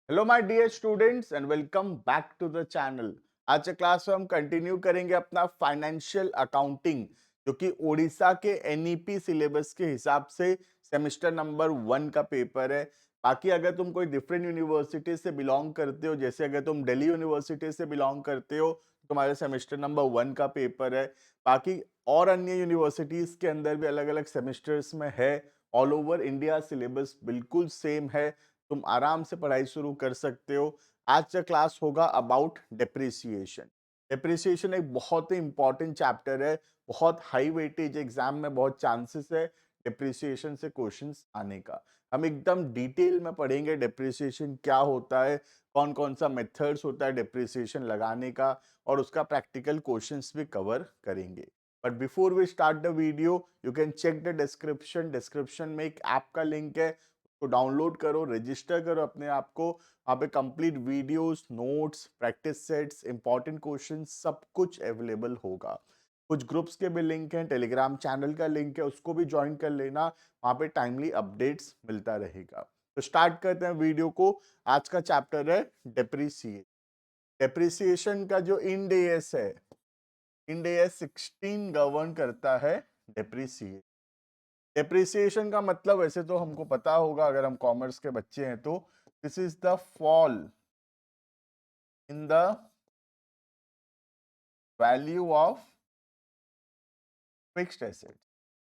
Hello my dear students and welcome back to the channel. आज के class में हम कंटिन्यू करेंगे अपना फाइनेंशियल अकाउंटिंग, जो कि ओडिशा के एनईपी सिलेबस के हिसाब से सेमेस्टर नंबर 1 का पेपर है। बाकी अगर तुम कोई डिफरेंट यूनिवर्सिटी से बिलोंग करते हो, जैसे अगर तुम दिल्ली यूनिवर्सिटी से बिलोंग करते हो तो तुम्हारे सेमेस्टर नंबर 1 का पेपर है। बाकी और अन्य यूनिवर्सिटीज के अंदर भी अलग अलग सेमेस्टर्स में है। ऑल ओवर इंडिया सिलेबस बिल्कुल सेम है, तुम आराम से पढ़ाई शुरू कर सकते हो। आज का क्लास होगा अबाउट डेप्रिसिएशन। डेप्रिसिएशन एक बहुत ही इंपॉर्टेंट चैप्टर है, बहुत हाई वेटेज एग्जाम में बहुत चांसेस है डेप्रिसिएशन से क्वेश्चंस आने का। हम एकदम डिटेल में पढ़ेंगे डेप्रिसिएशन क्या होता है, कौन कौन सा मेथड्स होता है डेप्रिसिएशन लगाने का, और उसका प्रैक्टिकल क्वेश्चंस भी कवर करेंगे। But before we start the video, you can check the description. Description में एक ऐप का लिंक है, तो डाउनलोड करो, रजिस्टर करो अपने आप को। वहाँ पे complete videos, notes, practice sets, important questions सब कुछ अवेलेबल होगा। कुछ ग्रुप्स के भी लिंक हैं, टेलीग्राम चैनल का लिंक है, उसको भी ज्वाइन कर लेना। वहाँ पे टाइमली अपडेट्स मिलता रहेगा। तो स्टार्ट करते हैं वीडियो को। आज का चैप्टर है डेप्रिसिएशन। डेप्रिसिएशन का जो इंड एएस है, इंड एएस 16 गवर्न करता है डेप्रिसिएशन। डेप्रिसिएशन का मतलब वैसे तो हमको पता होगा, अगर हम कॉमर्स के बच्चे हैं तो this is the fall in the value of fixed asset.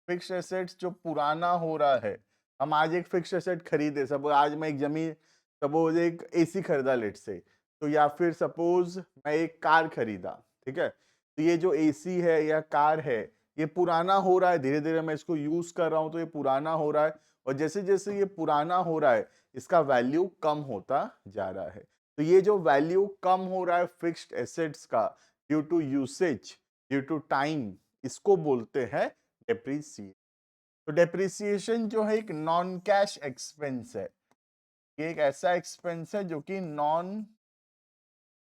Fixed assets जो पुराना हो रहा है, हम आज एक फिक्स्ड एसेट खरीदे, सपोज आज मैं एक जमीन, सपोज एक एसी खरीदा लेट से, तो या फिर सपोज मैं एक कार खरीदा, ठीक है। तो ये जो एसी है या कार है, ये पुराना हो रहा है, धीरे धीरे मैं इसको यूज कर रहा हूं तो ये पुराना हो रहा है, और जैसे जैसे ये पुराना हो रहा है इसका वैल्यू कम होता जा रहा है। तो ये जो वैल्यू कम हो रहा है फिक्स्ड एसेट्स का, due to usage, due to time, इसको बोलते हैं डेप्रिसिएशन। तो डेप्रिसिएशन जो है एक नॉन कैश एक्सपेंस है। ये एक ऐसा एक्सपेंस है जो कि नॉन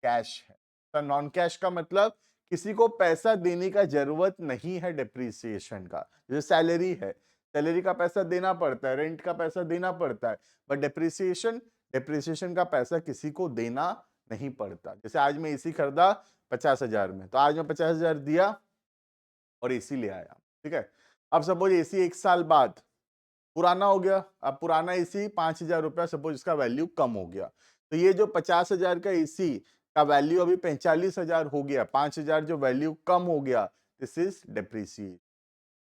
कैश है। तो नॉन कैश का मतलब किसी को पैसा देने का जरूरत नहीं है डेप्रिसिएशन का। जैसे सैलरी है, सैलरी का पैसा देना पड़ता है, रेंट का पैसा देना पड़ता है, बट डेप्रिसिएशन, डेप्रिसिएशन का पैसा किसी को देना नहीं पड़ता। जैसे आज मैं एसी खरीदा 50,000 में, तो आज मैं 50,000 दिया और एसी ले आया, ठीक है। अब सपोज एसी एक साल बाद पुराना हो गया, अब पुराना एसी 5,000 रुपया सपोज इसका वैल्यू कम हो गया, तो ये जो 50,000 का एसी का वैल्यू अभी 45,000 हो गया, 5,000 जो वैल्यू कम हो गया, दिस इज डेप्रिसिएट।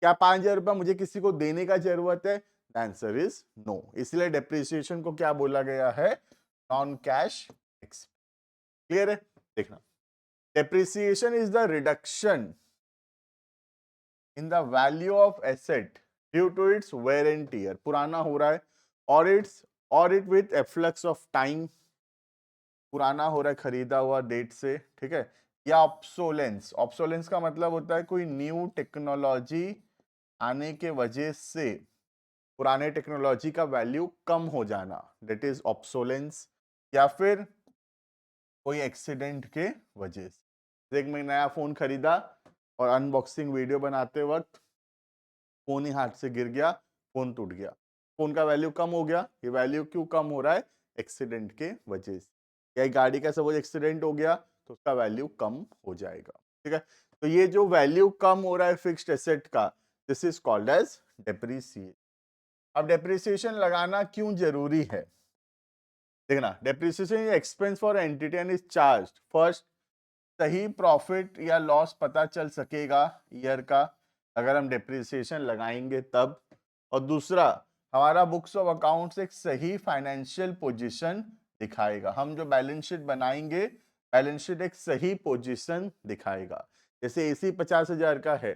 क्या 5,000 रुपया मुझे किसी को देने का जरूरत है? The answer is no. इसलिए डेप्रिसिएशन को क्या बोला गया है? Non cash expense. क्लियर है? देखना, depreciation is the reduction in the value of asset due to its wear and tear, पुराना हो रहा है, और it with efflux of time, पुराना हो रहा है खरीदा हुआ डेट से, ठीक है। या ऑब्सोलेंस, ऑब्सोलेंस का मतलब होता है कोई न्यू टेक्नोलॉजी आने के वजह से पुराने टेक्नोलॉजी का वैल्यू कम हो जाना, दैट इज ऑब्सोलेंस। या फिर कोई एक्सीडेंट के वजह से, एक मैं नया फोन खरीदा और अनबॉक्सिंग वीडियो बनाते वक्त फोन ही हाथ से गिर गया, फोन टूट गया, फोन का वैल्यू कम हो गया। ये वैल्यू क्यों कम हो रहा है? एक्सीडेंट के वजह से। या गाड़ी का सपोज एक्सीडेंट हो गया तो उसका वैल्यू कम हो जाएगा, ठीक है। तो ये जो वैल्यू कम हो रहा है फिक्स्ड एसेट का, this is called as depreciation. अब डेप्रिसिएशन लगाना क्यों जरूरी है? देखना, depreciation expense for entity and is charged first, सही प्रॉफिट या लॉस पता चल सकेगा ईयर का अगर हम डेप्रिसिएशन लगाएंगे तब। और दूसरा, हमारा बुक्स ऑफ अकाउंट्स एक सही फाइनेंशियल पोजीशन दिखाएगा। हम जो बैलेंस शीट बनाएंगे, बैलेंस शीट एक सही पोजीशन दिखाएगा। जैसे एसी 50,000 का है,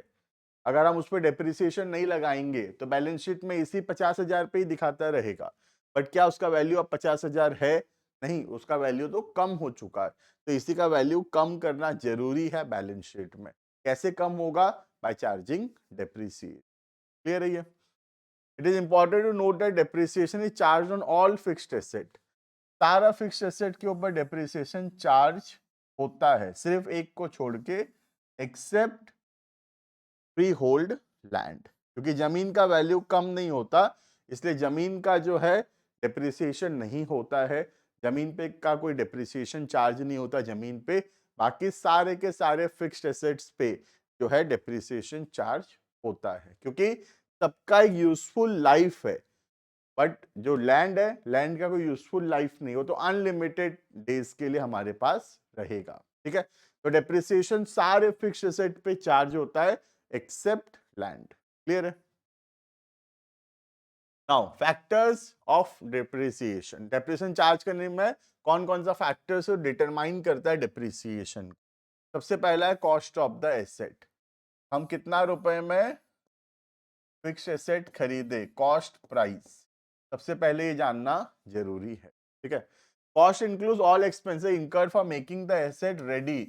अगर हम उस पर डेप्रिसिएशन नहीं लगाएंगे तो बैलेंस शीट में एसी 50,000 पे ही दिखाता रहेगा, बट क्या उसका वैल्यू अब 50,000 है? नहीं, उसका वैल्यू तो कम हो चुका है। तो इसी का वैल्यू कम करना जरूरी है बैलेंस शीट में। कैसे कम होगा? Bye charging depreciate. क्लियर है ये? It is important to note that depreciation is charge on all fixed asset. सारा फिक्स्ड एसेट के ऊपर डेप्रिसिएशन चार्ज होता है, सिर्फ एक को छोड़ के, एक्सेप्ट फ्री होल्ड लैंड। क्योंकि जमीन का वैल्यू कम नहीं होता, इसलिए जमीन का जो है डेप्रिसिएशन नहीं होता है। जमीन पे का कोई डेप्रिसिएशन चार्ज नहीं होता जमीन पे, बाकी सारे के सारे फिक्स्ड एसेट्स पे जो है डेप्रिसिएशन चार्ज होता है, क्योंकि सबका यूजफुल लाइफ है। बट जो लैंड है, लैंड का कोई यूजफुल लाइफ नहीं हो, तो अनलिमिटेड डेज के लिए हमारे पास रहेगा। ठीक है, तो डेप्रिसिएशन सारे फिक्स्ड एसेट पे चार्ज होता है एक्सेप्ट लैंड। क्लियर है? Now factors of depreciation, depreciation charge करने में कौन कौन सा फैक्टर्स डिटरमाइन करता है डेप्रिसिएशन? सबसे पहला है कॉस्ट ऑफ द एसेट, हम कितना रुपए में फिक्स्ड एसेट खरीदे, कॉस्ट प्राइस सबसे पहले ये जानना जरूरी है। ठीक है, cost includes all expenses incurred for making the asset ready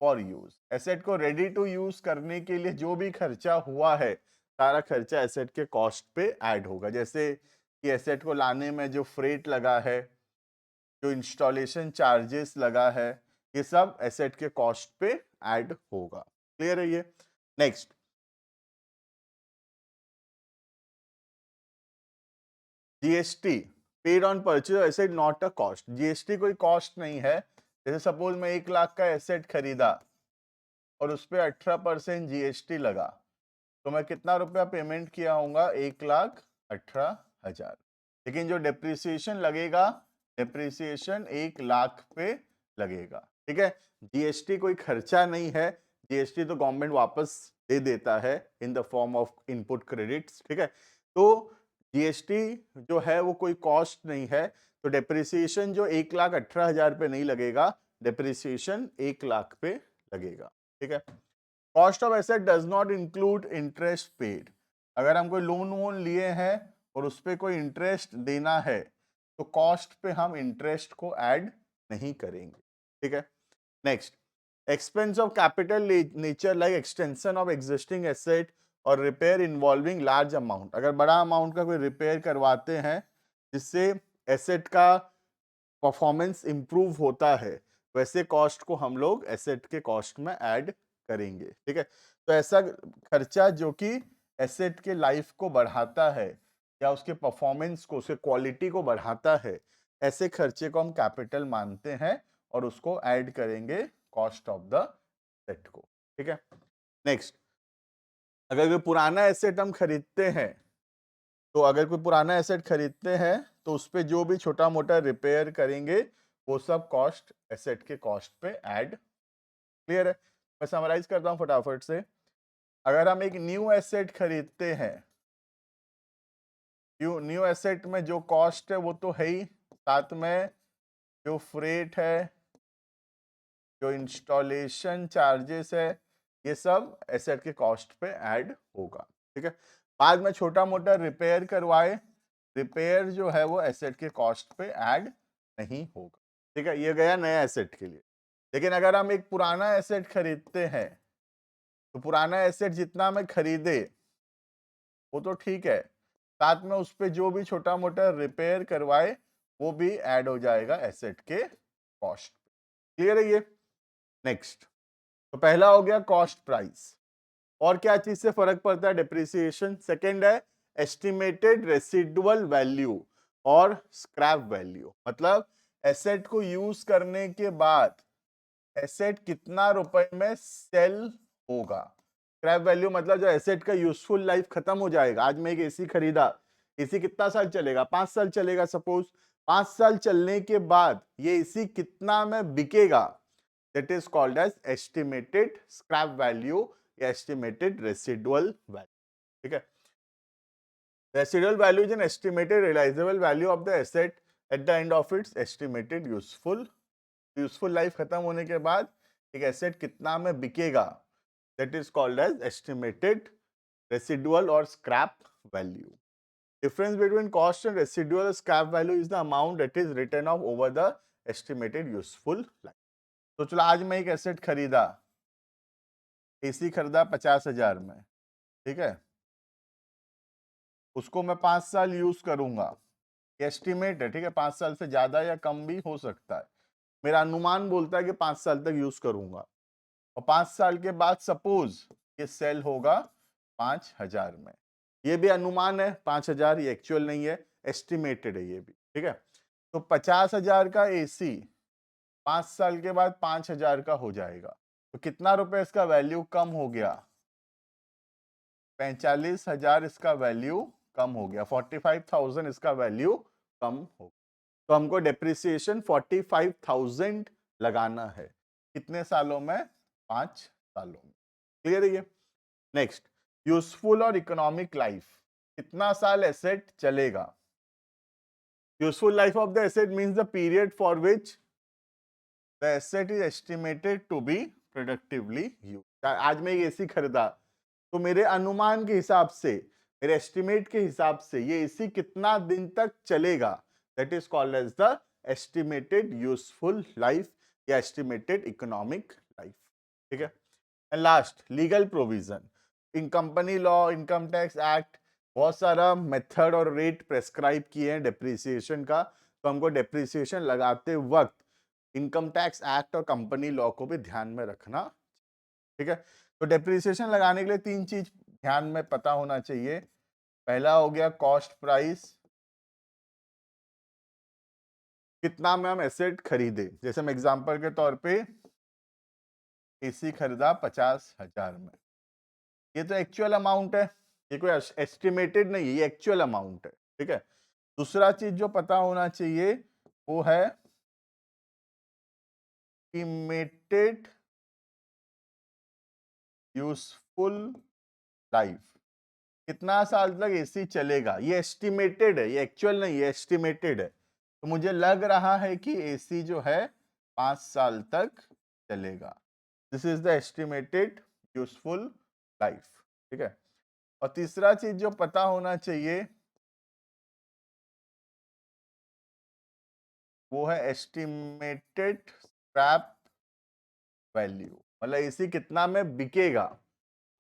for use, asset को रेडी टू यूज करने के लिए जो भी खर्चा हुआ है, सारा खर्चा एसेट के कॉस्ट पे ऐड होगा। जैसे कि एसेट को लाने में जो फ्रेट लगा है, जो इंस्टॉलेशन चार्जेस लगा है, ये सब एसेट के कॉस्ट पे ऐड होगा। क्लियर है ये? Next, GST paid on purchase asset not a cost, GST कोई कॉस्ट नहीं है। जैसे सपोज मैं 1 लाख का एसेट खरीदा और उस पर 18% जीएसटी लगा, तो मैं कितना रुपया पेमेंट किया होगा? 1,18,000। लेकिन जो डेप्रिसिएशन लगेगा, डेप्रिसिएशन 1 लाख पे लगेगा। ठीक है, जीएसटी कोई खर्चा नहीं है, जीएसटी तो गवर्नमेंट वापस दे देता है in the form of input credits. ठीक है, तो जीएसटी जो है वो कोई कॉस्ट नहीं है, तो डेप्रिसिएशन जो 1,18,000 पे नहीं लगेगा, डेप्रिसिएशन 1 लाख पे लगेगा। ठीक है, cost of asset does not include interest paid, अगर हम कोई लोन वोन लिए हैं और उस पर कोई इंटरेस्ट देना है, तो कॉस्ट पे हम इंटरेस्ट को ऐड नहीं करेंगे। ठीक है, next, expense of capital nature like extension of existing asset और रिपेयर इन्वॉल्विंग लार्ज अमाउंट, अगर बड़ा अमाउंट का कोई रिपेयर करवाते हैं जिससे एसेट का परफॉर्मेंस इंप्रूव होता है, वैसे कॉस्ट को हम लोग एसेट के कॉस्ट में ऐड करेंगे। ठीक है, तो ऐसा खर्चा जो कि एसेट के लाइफ को बढ़ाता है या उसके परफॉर्मेंस को, उसके क्वालिटी को बढ़ाता है, ऐसे खर्चे को हम कैपिटल मानते हैं और उसको ऐड करेंगे कॉस्ट ऑफ द एसेट को। ठीक है, नेक्स्ट, अगर कोई पुराना एसेट हम खरीदते हैं, तो अगर कोई पुराना एसेट खरीदते हैं तो उस पर जो भी छोटा मोटा रिपेयर करेंगे वो सब कॉस्ट एसेट के कॉस्ट पे ऐड। क्लियर है? मैं समराइज करता हूं फटाफट से। अगर हम एक न्यू एसेट खरीदते हैं, न्यू एसेट में जो कॉस्ट है वो तो है ही, साथ में जो फ्रेट है, जो इंस्टॉलेशन चार्जेस है, ये सब एसेट के कॉस्ट पे ऐड होगा। ठीक है, बाद में छोटा मोटा रिपेयर करवाए, रिपेयर जो है वो एसेट के कॉस्ट पे ऐड नहीं होगा। ठीक है, ये गया नया एसेट के लिए। लेकिन अगर हम एक पुराना एसेट खरीदते हैं, तो पुराना एसेट जितना में खरीदे वो तो ठीक है, साथ में उस पर जो भी छोटा मोटा रिपेयर करवाए वो भी ऐड हो जाएगा एसेट के कॉस्ट। क्लियर है ये? नेक्स्ट, तो पहला हो गया कॉस्ट प्राइस। और क्या चीज से फर्क पड़ता है डिप्रिसिएशन? सेकंड है एस्टिमेटेड रेसिडुअल वैल्यू और स्क्रैप वैल्यू, मतलब एसेट को यूज करने के बाद एसेट कितना रुपए में सेल होगा। स्क्रैप वैल्यू मतलब जो एसेट का यूजफुल लाइफ खत्म हो जाएगा। आज मैं एक एसी खरीदा, एसी कितना साल चलेगा? 5 साल चलेगा सपोज। 5 साल चलने के बाद ये एसी कितना में बिकेगा, that is called as estimated scrap value या estimated residual value. ठीक है, residual value is an estimated realizable value of the asset at the end of its estimated useful life खत्म होने के बाद एक एसेट कितना में बिकेगा, that is called as estimated residual or scrap value. Difference between cost and residual scrap value is the amount that is written off over the estimated useful life. तो चलो आज मैं एक एसेट खरीदा, एसी खरीदा 50,000 में। ठीक है, उसको मैं 5 साल यूज करूंगा, एस्टिमेट है। ठीक है, 5 साल से ज्यादा या कम भी हो सकता है, मेरा अनुमान बोलता है कि 5 साल तक यूज करूंगा। और 5 साल के बाद सपोज ये सेल होगा 5,000 में, ये भी अनुमान है, 5,000 ये एक्चुअल नहीं है, एस्टिमेटेड है ये भी। ठीक है, तो 50,000 का एसी 5 साल के बाद 5,000 का हो जाएगा। तो कितना रुपए इसका वैल्यू कम हो गया? 45,000 इसका वैल्यू कम हो गया। 45,000 इसका वैल्यू कम हो, तो हमको डेप्रिसिएशन 45,000 लगाना है। कितने सालों में? 5 सालों में। क्लियर है ये? नेक्स्ट, यूजफुल और इकोनॉमिक लाइफ, कितना साल एसेट चलेगा? Useful life of the asset means the period for which the asset is estimated to be productively used. आज मैं ये एसी खरीदा, तो मेरे अनुमान के हिसाब से, मेरे एस्टिमेट के हिसाब से ये एसी कितना दिन तक चलेगा, that is called as the estimated useful life या एस्टिमेटेड इकोनॉमिक लाइफ। ठीक है। And last, legal provision. In company law, income tax act, बहुत सारा मेथड और रेट प्रेस्क्राइब किए हैं डेप्रिसिएशन का, तो हमको डेप्रिसिएशन लगाते वक्त इनकम टैक्स एक्ट और कंपनी लॉ को भी ध्यान में रखना। ठीक है। तो डेप्रिसिएशन लगाने के लिए 3 चीज ध्यान में पता होना चाहिए। पहला हो गया कॉस्ट प्राइस, कितना में हम एसेट खरीदे। जैसे हम एग्जांपल के तौर पे एसी खरीदा 50,000 में, ये तो एक्चुअल अमाउंट है, ये कोई एस्टिमेटेड नहीं है, ये एक्चुअल अमाउंट है। ठीक है। दूसरा चीज जो पता होना चाहिए वो है एस्टिमेटेड यूजफुल लाइफ, कितना साल तक एसी चलेगा। ये एस्टिमेटेड है, ये एक्चुअल नहीं है, एस्टिमेटेड है। तो मुझे लग रहा है कि एसी जो है 5 साल तक चलेगा। This is the estimated useful life. ठीक है। और तीसरा चीज जो पता होना चाहिए वो है एस्टिमेटेड स्क्रैप वैल्यू, मतलब एसी कितना में बिकेगा।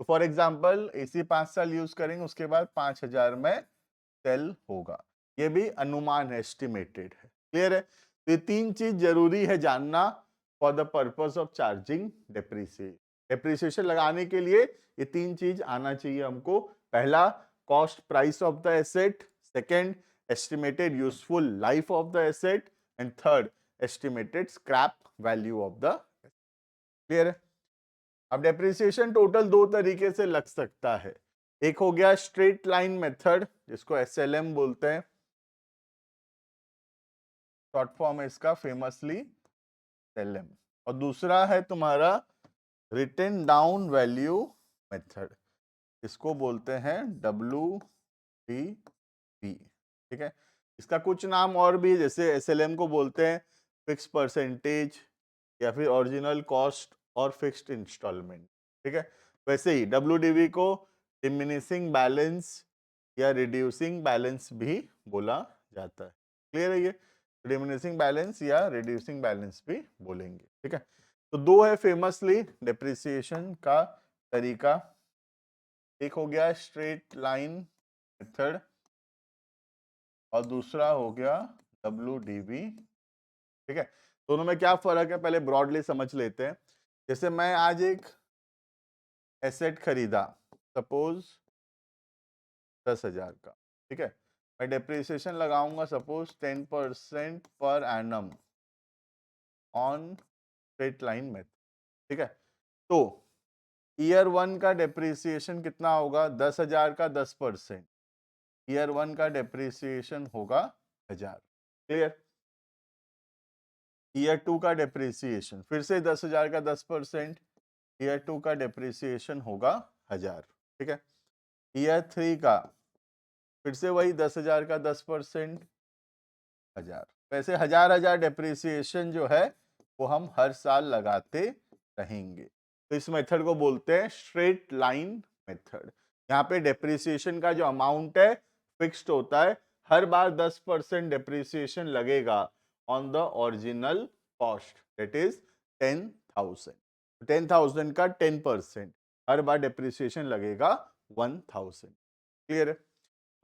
तो फॉर एग्जांपल एसी 5 साल यूज करेंगे, उसके बाद 5,000 में सेल होगा, ये भी अनुमान है, एस्टिमेटेड है। क्लियर है? तो ये 3 चीज जरूरी है जानना for the purpose of charging depreciation. Depreciation लगाने के लिए ये 3 चीज आना चाहिए हमको। पहला, cost price of the asset. Second, estimated useful life of the asset. And third, estimated scrap value of the. Clear है? अब डेप्रिसिएशन टोटल 2 तरीके से लग सकता है। एक हो गया स्ट्रेट लाइन मेथड, जिसको एसएलएम बोलते हैं, शॉर्ट फॉर्म है इसका फेमसली एसएलएम। और दूसरा है तुम्हारा रिटन डाउन वैल्यू मेथड, इसको बोलते हैं WDV। ठीक है। इसका कुछ नाम और भी, जैसे एसएलएम को बोलते हैं फिक्स परसेंटेज, या फिर ओरिजिनल कॉस्ट और फिक्स्ड इंस्टॉलमेंट। ठीक है। वैसे ही WDV को डिमिनिशिंग बैलेंस या रिड्यूसिंग बैलेंस भी बोला जाता है। क्लियर है ये? डिमिनिशिंग बैलेंस या रिड्यूसिंग बैलेंस भी बोलेंगे। ठीक है। तो 2 है फेमसली डेप्रिसिएशन का तरीका, एक हो गया स्ट्रेट लाइन मेथड और दूसरा हो गया WDV। ठीक है। दोनों में क्या फर्क है पहले ब्रॉडली समझ लेते हैं। जैसे मैं आज एक एसेट खरीदा, सपोज 10,000 का। ठीक है। मैं डेप्रिसिएशन लगाऊंगा suppose 10% per annum on straight line method. ठीक है। तो ईयर 1 का डेप्रिसिएशन कितना होगा? 10,000 का 10%, ईयर 1 का डेप्रिसिएशन होगा 1,000। क्लियर? ईयर 2 का डेप्रिसिएशन फिर से 10,000 का 10%, ईयर 2 का डेप्रिसिएशन होगा 1,000। ठीक है। ईयर 3 का फिर से वही 10,000 का 10%, 1,000। वैसे 1,000 डेप्रिसिएशन जो है वो हम हर साल लगाते रहेंगे। तो इस मेथड को बोलते हैं स्ट्रेट लाइन मेथड। यहाँ पे डेप्रिसिएशन का जो अमाउंट है फिक्स्ड होता है, हर बार 10% डेप्रिसिएशन लगेगा on the original cost, that is 10,000। 10,000 का 10%, हर बार डेप्रिसिएशन लगेगा 1,000। क्लियर है?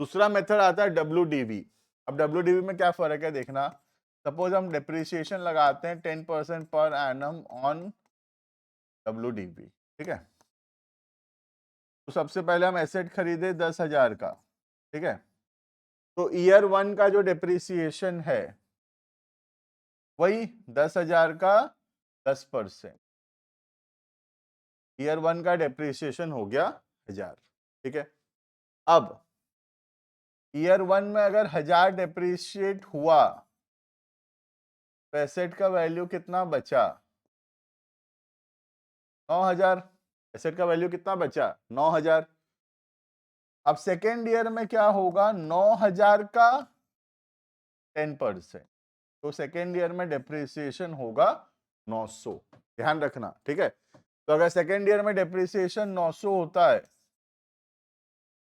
दूसरा मेथड आता है WDV। अब WDV में क्या फर्क है देखना। सपोज हम डेप्रिसिएशन लगाते हैं 10% पर एनम ऑन WDV। ठीक है। तो सबसे पहले हम एसेट खरीदे 10,000 का। ठीक है। तो ईयर 1 का जो डेप्रिसिएशन है वही 10,000 का 10%, ईयर 1 का डेप्रिसिएशन हो गया 1000। ठीक है, अब ईयर 1 में अगर 1000 डेप्रिशिएट हुआ तो एसेट का वैल्यू कितना बचा? 9000। एसेट का वैल्यू कितना बचा? 9000। अब सेकेंड ईयर में क्या होगा? 9000 का 10%, तो सेकेंड ईयर में डेप्रिसिएशन होगा 900। ध्यान रखना, ठीक है। तो अगर सेकेंड ईयर में डेप्रिसिएशन 900 होता है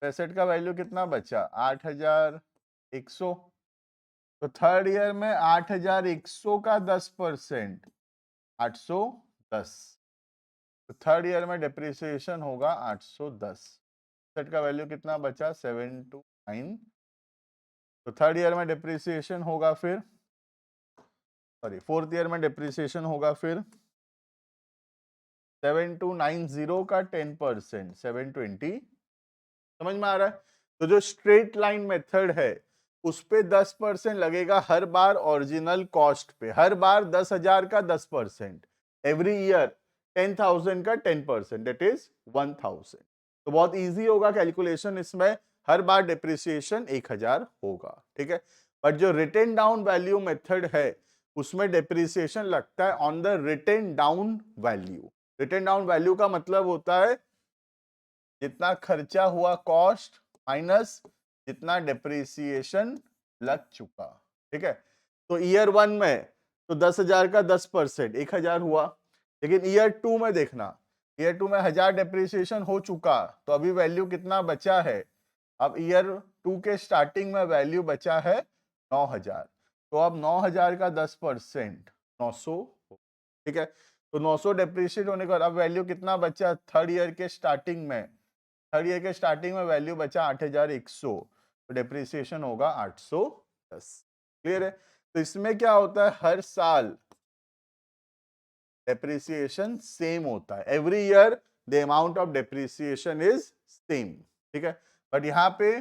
तो एसेट का वैल्यू कितना बचा? 8100। तो थर्ड ईयर में 8100 का 10%, 810। तो थर्ड ईयर में डेप्रिसिएशन होगा 810। एसेट का वैल्यू कितना बचा? 729। तो थर्ड ईयर में डेप्रिसिएशन होगा फिर, सॉरी फोर्थ ईयर में डेप्रिसिएशन होगा फिर 7290 का 10%, 720। समझ में आ रहा है? तो जो स्ट्रेट लाइन मेथड है उस पे 10% लगेगा हर बार ओरिजिनल कॉस्ट पे, हर बार 10,000 का 10%, एवरी ईयर 10,000 का 10%, दैट इज 1000। तो बहुत इजी होगा कैलकुलेशन इसमें, हर बार डिप्रिसिएशन 1000 होगा। ठीक है, बट जो रिटन डाउन वैल्यू मेथड है उसमें डिप्रिसिएशन लगता है on the written down value. Written down value का मतलब होता है जितना खर्चा हुआ कॉस्ट माइनस जितना डिप्रिसिएशन लग चुका। ठीक है, तो ईयर 1 में तो 10,000 का 10%, 1000 हुआ। लेकिन ईयर 2 में देखना, ईयर 2 में 1000 डिप्रिसिएशन हो चुका, तो अभी वैल्यू कितना बचा है? अब ईयर 2 के स्टार्टिंग में वैल्यू बचा है 9000। तो अब 9000 का 10%, 900। ठीक है, तो 900 डिप्रिशिएट होने के बाद अब वैल्यू कितना बचा? थर्ड ईयर के स्टार्टिंग में, थर्ड ईयर के स्टार्टिंग में वैल्यू बचा 8100, तो डिप्रिसिएशन होगा 810। क्लियर है? तो इसमें क्या होता है, हर साल डेप्रिसिएशन सेम होता है, every year the amount of depreciation is same. ठीक है, बट यहां पे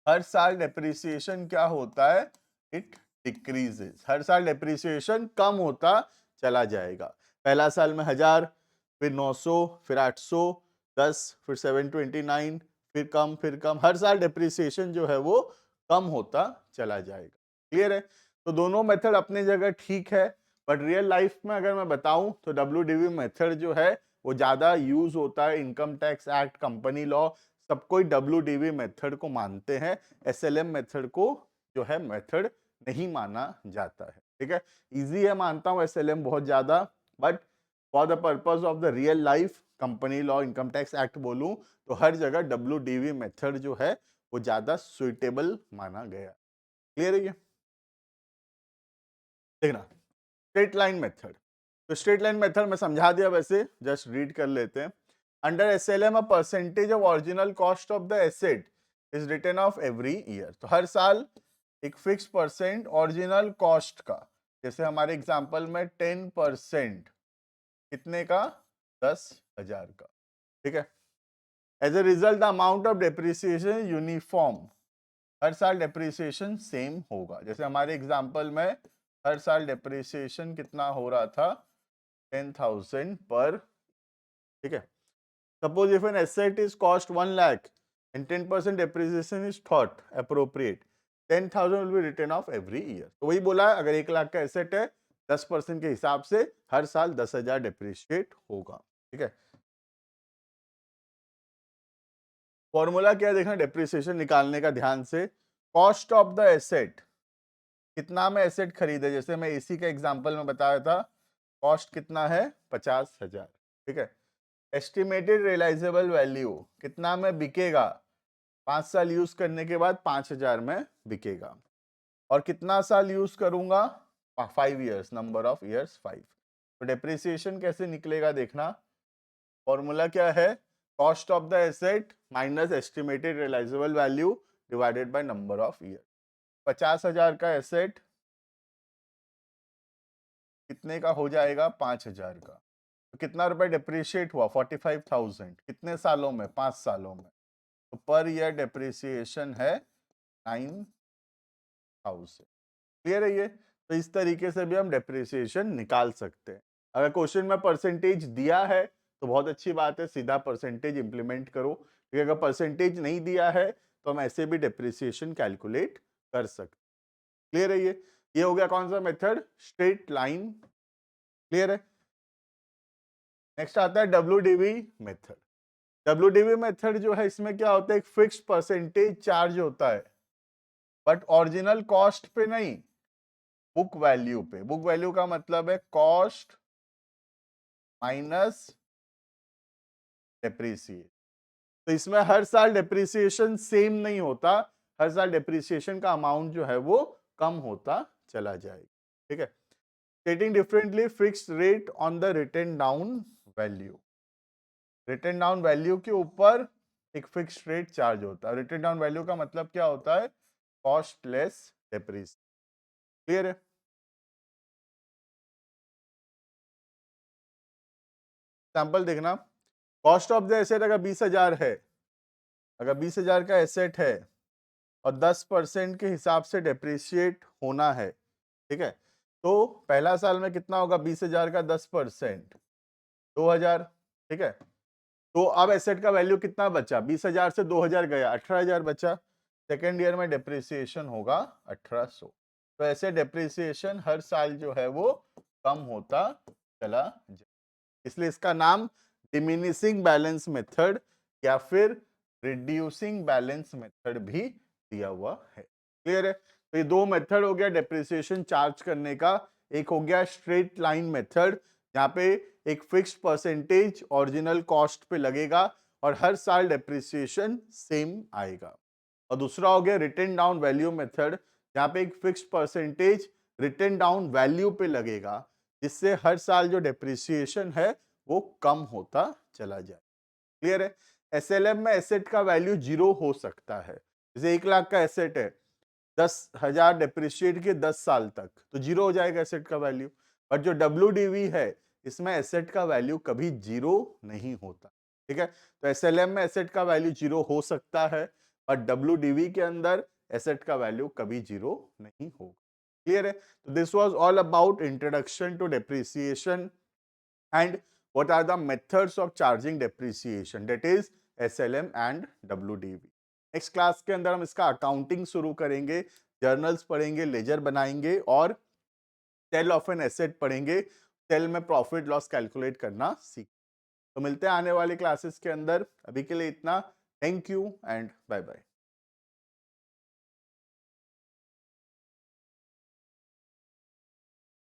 हर साल डेप्रिसिएशन क्या होता है? It decreases. हर साल डेप्रिसिएशन कम होता चला जाएगा। पहला साल में 1000, फिर 900, फिर 810, फिर 729, फिर कम, फिर कम। हर साल डेप्रिसिएशन जो है वो कम होता चला जाएगा। क्लियर है? तो दोनों मेथड अपनी जगह ठीक है, बट रियल लाइफ में अगर मैं बताऊं तो WDV मेथड जो है वो ज्यादा यूज होता है। Income tax act, company law, सब कोई WDV मेथड को मानते हैं, SLM मेथड को जो है मेथड नहीं माना जाता है। ठीक है, इजी है, मानता हूं SLM बहुत ज्यादा, but for the purpose of the real life, company law, income tax act बोलूं तो हर जगह WDV मेथड जो है वो ज्यादा सुइटेबल माना गया। क्लियर है ये? देखना, स्ट्रेट लाइन मेथड। तो स्ट्रेट लाइन मेथड में समझा दिया, वैसे जस्ट रीड कर लेते हैं। Under SLM a percentage of original cost of the asset is written off every year. तो हर साल एक फिक्स परसेंट ओरिजिनल कॉस्ट का, जैसे हमारे एग्जांपल में 10%, कितने का? 10,000 का। ठीक है, as a result the amount of depreciation uniform. हर साल डेप्रिसिएशन सेम होगा। जैसे हमारे एग्जांपल में हर साल डेप्रिसिएशन कितना हो रहा था? 10,000 पर। ठीक है, suppose if an asset is cost 1 lakh and 10% depreciation is thought appropriate, 10,000 will be written off every year। तो वही बोला है, अगर 1 लाख का एसेट है 10% के हिसाब से हर साल 10,000 डेप्रिशिएट होगा। ठीक है, फॉर्मूला क्या है देखना डेप्रिसिएशन निकालने का ध्यान से। कॉस्ट ऑफ द एसेट, कितना में एसेट खरीदे, जैसे मैं एसी का एग्जांपल में बताया था, कॉस्ट कितना है? 50,000। ठीक है, एस्टिमेटेड रियलाइजेबल वैल्यू, कितना में बिकेगा? 5 साल यूज करने के बाद 5,000 में बिकेगा। और कितना साल यूज करूंगा? 5 ईयर्स, नंबर ऑफ ईयर्स 5। तो डेप्रिसिएशन कैसे निकलेगा देखना, फॉर्मूला क्या है? Cost of the asset minus estimated realisable value divided by number of year. 50,000 का एसेट कितने का हो जाएगा? 5,000 का। तो कितना रुपए डिप्रिशिएट हुआ? 45,000। कितने सालों में? 5 सालों में। तो पर ईयर डेप्रिसिएशन है 9,000। क्लियर है ये? तो इस तरीके से भी हम डेप्रिसिएशन निकाल सकते हैं। अगर क्वेश्चन में परसेंटेज दिया है तो बहुत अच्छी बात है, सीधा परसेंटेज इंप्लीमेंट करो, क्योंकि अगर परसेंटेज नहीं दिया है तो हम ऐसे भी डेप्रिसिएशन कैलकुलेट कर सकते। क्लियर है? ये हो गया कौन सा मेथड? Straight line. क्लियर है? नेक्स्ट आता है WDV मेथड। WDV मेथड जो है, इसमें क्या होता है, एक फिक्स्ड परसेंटेज चार्ज होता है, बट ओरिजिनल कॉस्ट पे नहीं, बुक वैल्यू पे। बुक वैल्यू का मतलब है कॉस्ट माइनस डेप्रिसिएशन। तो इसमें हर साल डेप्रिसिएशन सेम नहीं होता, हर साल डेप्रिसिएशन का अमाउंट जो है वो कम होता चला जाएगा। ठीक है? Stating differently, fixed rate on the written down value. Written down value के ऊपर एक फिक्स्ड रेट चार्ज होता है। रिटन डाउन वैल्यू का मतलब क्या होता है? Cost less depreciation. क्लियर है? सैंपल देखना। कॉस्ट ऑफ द एसेट अगर 20,000 है, अगर 20,000 का एसेट है और 10% के हिसाब से डेप्रिशिएट होना है, ठीक है, तो पहला साल में कितना होगा? 20,000 का 10%, 2,000। ठीक है, तो अब एसेट का वैल्यू कितना बचा? 20,000 से 2,000 गया, 18,000 बचा। सेकेंड ईयर में डेप्रिसिएशन होगा 1800। तो ऐसे डेप्रिसिएशन हर साल जो है वो कम होता चला जाए, इसलिए इसका नाम डिमिनिशिंग बैलेंस मेथड या फिर रिड्यूसिंग बैलेंस मेथड भी दिया हुआ है। क्लियर है? तो ये दो मेथड हो गया डेप्रिसिएशन चार्ज करने का। एक हो गया स्ट्रेट लाइन मेथड, जहां पे एक फिक्स्ड परसेंटेज ओरिजिनल कॉस्ट पे लगेगा और हर साल डेप्रिसिएशन सेम आएगा। और दूसरा हो गया रिटन डाउन वैल्यू मेथड, जहां पे एक fixed percentage written down value पे लगेगा, जिससे हर साल जो डेप्रिसिएशन है वो कम होता चला जाए। क्लियर है? एसएलएम में एसेट का वैल्यू 0 हो सकता है। जैसे 1 लाख का एसेट है, 10,000 डेप्रिशिएट के 10 साल तक, तो 0 हो जाएगा एसेट का वैल्यू। बट जो WDV है, इसमें एसेट का वैल्यू कभी 0 नहीं होता। ठीक है, तो एसएलएम में एसेट का वैल्यू 0 हो सकता है, और WDV के अंदर एसेट का वैल्यू कभी 0 नहीं होगा। क्लियर है? तो this was all about introduction to depreciation and what are the methods of charging depreciation, that is SLM and WDV। Next class के अंदर हम इसका अकाउंटिंग शुरू करेंगे, जर्नल्स पढ़ेंगे, लेजर बनाएंगे और सेल ऑफ एन एसेट पढ़ेंगे, सेल में प्रॉफिट लॉस कैलकुलेट करना सीख। तो मिलते हैं आने वाली क्लासेस के अंदर। अभी के लिए इतना। Thank you and bye bye.